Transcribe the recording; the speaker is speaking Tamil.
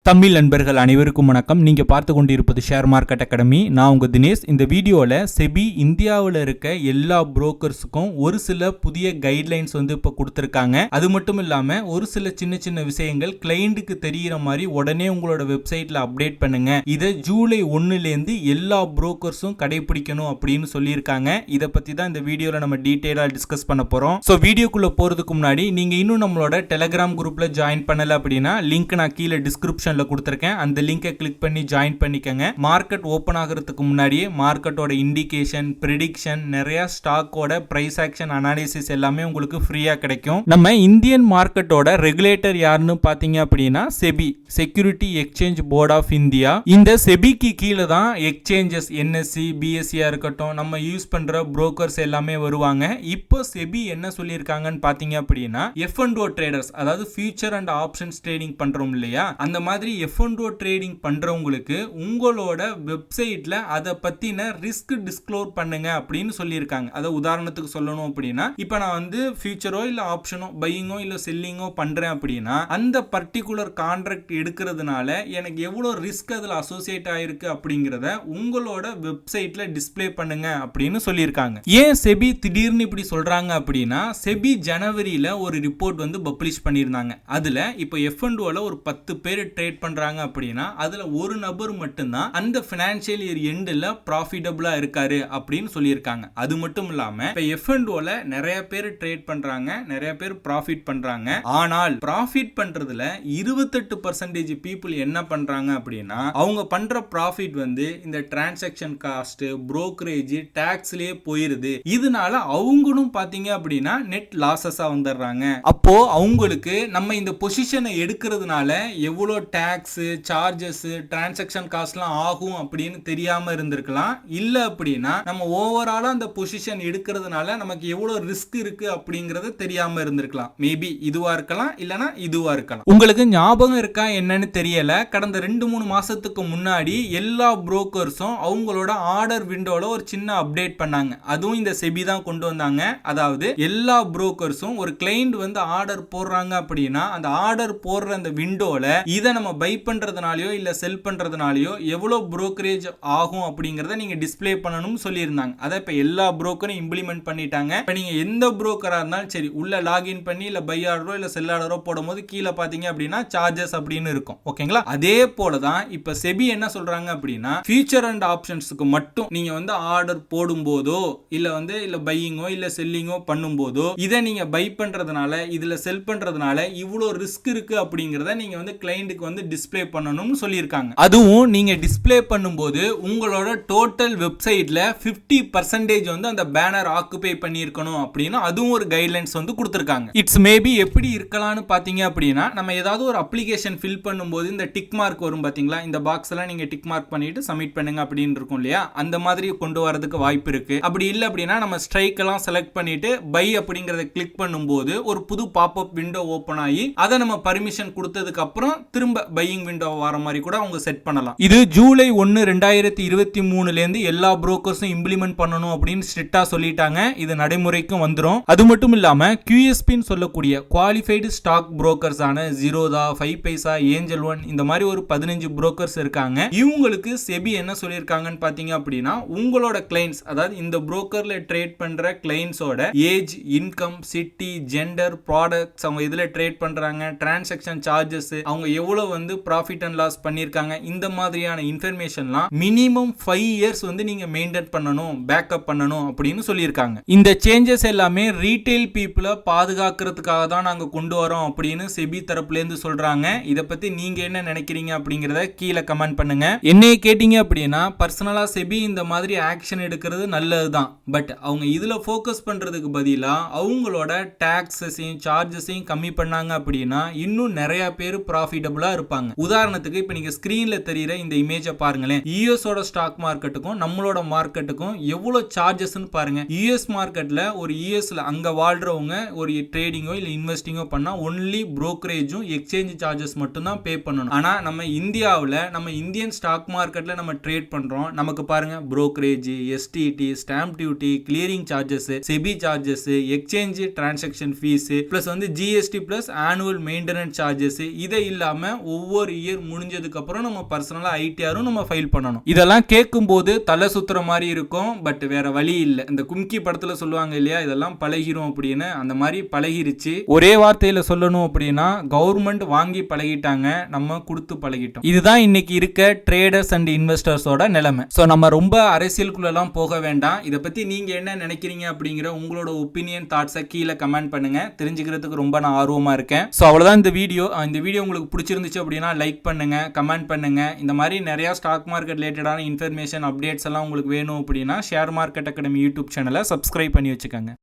தமிழ் நண்பர்கள் அனைவருக்கும் வணக்கம். நீங்க பார்த்து கொண்டிருப்பது ஷேர் மார்க்கெட் அகாடமி. நான் உங்க தினேஷ். இந்த வீடியோல செபி இந்தியாவில் இருக்க எல்லா புரோக்கர்ஸுக்கும் ஒரு சில புதிய கைட்லைன்ஸ் இப்போ கொடுத்துருக்காங்க. அது மட்டும் இல்லாம ஒரு சில சின்ன சின்ன விஷயங்கள் கிளையண்ட்டுக்கு தெரிகிற மாதிரி உடனே உங்களோட வெப்சைட்ல அப்டேட் பண்ணுங்க. இதை ஜூலை 1லேருந்து எல்லா புரோக்கர்ஸும் கடைபிடிக்கணும் அப்படின்னு சொல்லியிருக்காங்க. இதை பத்தி தான் இந்த வீடியோல நம்ம டீட்டெயிலா டிஸ்கஸ் பண்ண போறோம். ஸோ வீடியோக்குள்ள போறதுக்கு முன்னாடி நீங்க இன்னும் நம்மளோட டெலிகிராம் குரூப்ல ஜாயின் பண்ணல அப்படின்னா லிங்க் நான் கீழே டிஸ்கிரிப்ஷன் கொடுத்திருக்கேன். அந்த லிங்கை கிளிக் பண்ணி ஜாயின் பண்ணிக்கங்க. மார்க்கெட் ஓபன் ஆகிறதுக்கு முன்னாடியே மார்க்கெட்டோட இண்டிகேஷன், பிரெடிக்ஷன், நிறைய ஸ்டாக்கோட பிரைஸ் ஆக்ஷன் அனாலிசிஸ் எல்லாமே உங்களுக்கு ஃப்ரீயா கிடைக்கும். நம்ம இந்தியன் மார்க்கெட்டோட ரெகுலேட்டர் யாருன்னு பாத்தீங்க அப்படின்னா SEBI, security exchange board of India. இந்த செபிக்கு கீழே தான் எக்ஸ்சேஞ்சஸ் என்எஸ்சி, பிஎஸ்சியா இருக்கட்டும், நம்ம யூஸ் பண்ற புரோக்கர்ஸ் எல்லாமே வருவாங்க. இப்போ செபி என்ன சொல்லியிருக்காங்கன்னு பாத்தீங்க அப்படின்னா F&O ட்ரேடர்ஸ், அதாவது ஃபியூச்சர் அண்ட் ஆப்ஷன்ஸ் ட்ரேடிங் பண்றோம் இல்லையா, அந்த மாதிரி F&O ட்ரேடிங் பண்றவங்களுக்கு உங்களோட வெப்சைட்ல அதை பத்தின ரிஸ்க் டிஸ்க்ளோர் பண்ணுங்க அப்படின்னு சொல்லியிருக்காங்க. அதை உதாரணத்துக்கு சொல்லணும் அப்படின்னா, இப்போ நான் ஃபியூச்சரோ இல்ல ஆப்ஷனோ பையிங்கோ இல்ல செல்லிங்கோ பண்றேன் அப்படின்னா அந்த பர்டிகுலர் கான்ட்ராக்ட் எடுக்கிறதுனால எனக்கு எவ்வளவு ரிஸ்க் அதுல அசோசியேட் ஆயிருக்கு அப்படிங்கறத உங்களோட வெப்சைட்ல டிஸ்ப்ளே பண்ணுங்க அப்படின்னு சொல்லியிருக்காங்க. ஏன் செபி திடீர்னு இப்படி சொல்றாங்க அப்படின்னா, செபி ஜனவரியில ஒரு ரிப்போர்ட் பப்ளிஷ் பண்ணியிருந்தாங்க. அதுல இப்போ F&Oல ஒரு 10 பேர் ட்ரேட் பண்றாங்க அப்படின்னா அதுல ஒரு நபர் மட்டும்தான் அந்த ஃபினான்ஷியல் இயர் எண்ட்ல ப்ராஃபிட்டபிளா இருக்காரு அப்படின்னு சொல்லியிருக்காங்க. அது மட்டும் இல்லாம இப்ப F&Oல நிறைய பேர் ட்ரேட் பண்றாங்க, நிறைய பேர் ப்ராஃபிட் பண்றாங்க. ஆனால் ப்ராஃபிட் பண்றதுல 28% பீப்புள் என்ன பண்றாங்க அப்படின்னா அவங்க பண்ற ப்ராஃபிட் இந்த டிரான்சாக்ஷன் காஸ்ட், புரோக்கரேஜ், டாக்ஸ்லயே போயிருது. இதனால அவங்களும் பாத்தீங்க அப்படின்னா நெட் லாசஸா வந்துடுறாங்க. அப்போ அவங்களுக்கு நம்ம இந்த பொசிஷனை எடுக்கிறதுனால எவ்வளவு டாக்ஸ், சார்ஜஸ், டிரான்சாக்ஷன் காஸ்ட்லாம் ஆகும் அப்படின்னு தெரியாம இருந்திருக்கலாம். இல்ல அப்படின்னா நம்ம ஓவராலா அந்த பொசிஷன் எடுக்கிறதுனால நமக்கு எவ்வளவு ரிஸ்க் இருக்கு அப்படிங்கறது தெரியாம இருந்திருக்கலாம். மேபி இதுவா இருக்கலாம், இல்லனா இதுவா இருக்கலாம். உங்களுக்கு ஞாபகம் இருக்கா என்னன்னு தெரியல, கடந்த 2-3 மாசத்துக்கு முன்னாடி எல்லா புரோக்கர்ஸும் அவங்களோட ஆர்டர் விண்டோல ஒரு சின்ன அப்டேட் பண்ணாங்க. அதுவும் இந்த செபி தான் கொண்டு வந்தாங்க. அதாவது எல்லா புரோக்கர்ஸும் ஒரு கிளையண்ட் ஆர்டர் போடுறாங்க அப்படின்னா அந்த ஆர்டர் போடுற அந்த விண்டோல இதை நம்ம பை பண்றதுனாலயோ இல்ல செல் பண்றதுனாலயோ எவ்வளவு புரோக்கரேஜ் ஆகும் அப்படிங்கறத நீங்க டிஸ்ப்ளே பண்ணணும்னு சொல்லியிருந்தாங்க. அதை இப்ப எல்லா புரோக்கரும் இம்ப்ளிமெண்ட் பண்ணிட்டாங்க. இப்ப நீங்க எந்த புரோக்கரா இருந்தாலும் சரி, உள்ள லாகின் பண்ணி இல்ல பை ஆர்டரோ இல்ல செல் ஆர்டரோ போடும்போது கீழே பாத்தீங்க அப்படின்னா சார்ஜஸ் அப்படின்னு இருக்கும். ஓகேங்களா? அதே போலதான் இப்ப செபி என்ன சொல்றாங்க அப்படின்னா ஃபியூச்சர் அண்ட் ஆப்ஷன்ஸ்க்கு மட்டும் நீங்க ஆர்டர் போடும் போதோ இல்ல பையிங்கோ இல்ல செல்லிங்கோ பண்ணும் போதோ இதை நீங்க பை பண்றதுனால இதுல செல் பண்றதுனால இவ்வளவு ரிஸ்க் இருக்கு அப்படிங்கறத நீங்க கிளையண்ட்டுக்கு டிஸ்ப்ளே பண்ணணும்னு சொல்லியிருக்காங்க. அதுவும் நீங்க டிஸ்ப்ளே பண்ணும்போது உங்களோட டோட்டல் வெப்சைட்ல 50% அந்த பேனர் ஆக்குபை பண்ணியிருக்கணும் அப்படின்னு அதுவும் ஒரு கைட்லைன்ஸ் கொடுத்திருக்காங்க. இட்ஸ் மேபி எப்படி இருக்கலாம்னு பாத்தீங்க அப்படின்னா, நம்ம ஏதாவது ஒரு அப்ளிகேஷன் ஃபில் பண்ணும்போது இந்த டிக் மார்க் வரும் பாத்தீங்களா, இந்த பாக்ஸ் எல்லாம் நீங்க டிக் மார்க் பண்ணிட்டு சப்மிட் பண்ணுங்க அப்படின்னு இருக்கும் இல்லையா, அந்த மாதிரி கொண்டு வரதுக்கு வாய்ப்பு இருக்கு. அப்படி இல்லை அப்படின்னா நம்ம ஸ்ட்ரைக் எல்லாம் செலக்ட் பண்ணிட்டு பை அப்படிங்கறத கிளிக் பண்ணும்போது ஒரு புது பாப்அப் விண்டோ ஓபன் ஆகி அதை நம்ம பர்மிஷன் கொடுத்ததுக்கு அப்புறம் திரும்ப பையிங் விண்டோ வர மாதிரி கூட அவங்க செட் பண்ணலாம். இது ஜூலை 1, 2023 எல்லா புரோக்கர்ஸும் இம்ப்ளிமெண்ட் பண்ணணும் அப்படின்னு ஸ்ட்ரிக்ட்டா சொல்லிட்டாங்க. இது நடைமுறைக்கும் வந்துரும். அது மட்டும் இல்லாம QSP சொல்லக்கூடிய குவாலிஃபைடு ஸ்டாக் புரோக்கர்ஸ் ஆன zerodha, 𝐹 ஏஞ்சல் ஒன், இந்த மாதிரி ஒரு 15 புரோக்கர்ஸ் இருக்காங்க. இவங்களுக்கு செபி என்ன சொல்லியிருக்காங்கன்னு பாத்தீங்க அப்படின்னா உங்களோட கிளைண்ட்ஸ், அதாவது இந்த புரோக்கர்ல ட்ரேட் பண்ற கிளைண்ட்ஸோட age, income, city, gender, products, அவங்க இதுல ட்ரேட் பண்றாங்க, டிரான்சாக்ஷன் சார்ஜஸ், அவங்க எவ்வளவு ப்ராஃபிட் அண்ட் லாஸ் பண்ணிருக்காங்க, இந்த மாதிரியான இன்ஃபர்மேஷன்லாம் மினிமம் 5 இயர்ஸ் நீங்க மெயின்டைன் பண்ணணும், பேக்கப் பண்ணணும் அப்படின்னு சொல்லியிருக்காங்க. இந்த சேஞ்சஸ் எல்லாமே ரீட்டைல் பீப்புளை பாதுகாக்கிறதுக்காக தான் நாங்க கொண்டு வரோம் அப்படின்னு செபி தரப்புல இருந்து சொல்றாங்க. இத பத்தி நீங்க என்ன நினைக்கிறீங்க அப்படிங்கறத கீழே கமெண்ட் பண்ணுங்க. என்னைய கேட்டீங்க அப்படின்னா பர்சனலா செபி இந்த மாதிரி ஆக்ஷன் எடுக்கிறது நல்லதுதான். பட் அவங்க இதுல ஃபோக்கஸ் பண்றதுக்கு பதிலா அவங்களோட டாக்ஸஸையும் சார்ஜஸையும் கம்மி பண்ணாங்க அப்படின்னா இன்னும் நிறைய பேர் ப்ராஃபிட்டபிளா இருப்பாங்க. உதாரணத்துக்கு இப்ப நீங்க ஸ்கிரீன்ல தெரியுற இந்த இமேஜை பாருங்களேன். யூஎஸோட ஸ்டாக் மார்க்கெட்டுக்கும் நம்மளோட மார்க்கெட்டுக்கும் எவ்வளவு சார்ஜஸ்ன்னு பாருங்க. யூஎஸ் மார்க்கெட்ல ஒரு யூஎஸ்ல அங்க வாழ்றவங்க ஒரு ட்ரேடிங்கோ இல்ல இன்வெஸ்டிங்கோ பண்ணா ஒன்லி புரோக்கரேஜும் எக்ஸ்சேஞ்ச் சார்ஜஸ் மட்டும் தான் பே பண்ணணும். ஆனா நம்ம இந்தியாவுல நம்ம இந்தியன் ஸ்டாக் மார்க்கெட்ல நம்ம ட்ரேட் பண்றோம். நமக்கு பாருங்க brokerage, STD, stamp duty, clearing charges, SEBI charges, exchange transaction fees plus GST plus annual maintenance charges, இதை இல்லாம ஒவ்வொரு இயர் முடிஞ்சதுக்கு அப்புறம் நம்ம பர்சனலா ஐடிஆரும் நம்ம ஃபைல் பண்ணணும். இதெல்லாம் கேட்கும்போது தலை சுத்துற மாதிரி இருக்கும். பட் வேற வழி இல்லை. இந்த கும்கி படத்துல சொல்லுவாங்க இல்லையா, இதெல்லாம் பழகிரும் அப்படின்னு. அந்த மாதிரி பழகிருச்சு. ஒரே வார்த்தையில சொல்லணும் அப்படின்னா கவர்மெண்ட் வாங்கி பழகிட்டாங்க, நம்ம கொடுத்து பழகிட்டோம். இதுதான் இன்னைக்கு இருக்க ட்ரேடர்ஸ் அண்ட் இன்வெஸ்டர்ஸோட நிலைமை. ஸோ நம்ம ரொம்ப அரசியலுக்குள்ளெல்லாம் போக வேண்டாம். இதை பத்தி நீங்க என்ன நினைக்கிறீங்க அப்படிங்கிற உங்களோட ஒப்பீனியன் தாட்ஸை கீழே கமெண்ட் பண்ணுங்க. தெரிஞ்சுக்கிறதுக்கு ரொம்ப நான் ஆர்வமா இருக்கேன். ஸோ அவ்வளவுதான் இந்த வீடியோ. இந்த வீடியோ உங்களுக்கு பிடிச்சிருந்துச்சு அப்படின்னா லைக் பண்ணுங்க, கமெண்ட் பண்ணுங்க. இந்த மாதிரி நிறைய ஸ்டாக் மார்க்கெட் ரிலேட்டடான இன்ஃபர்மேஷன் அப்டேட்ஸ் எல்லாம் உங்களுக்கு வேணும் அப்படின்னா ஷேர் மார்க்கெட் அகாடமி யூடியூப் சேனலை சப்ஸ்கிரைப் பண்ணி வச்சுக்கோங்க.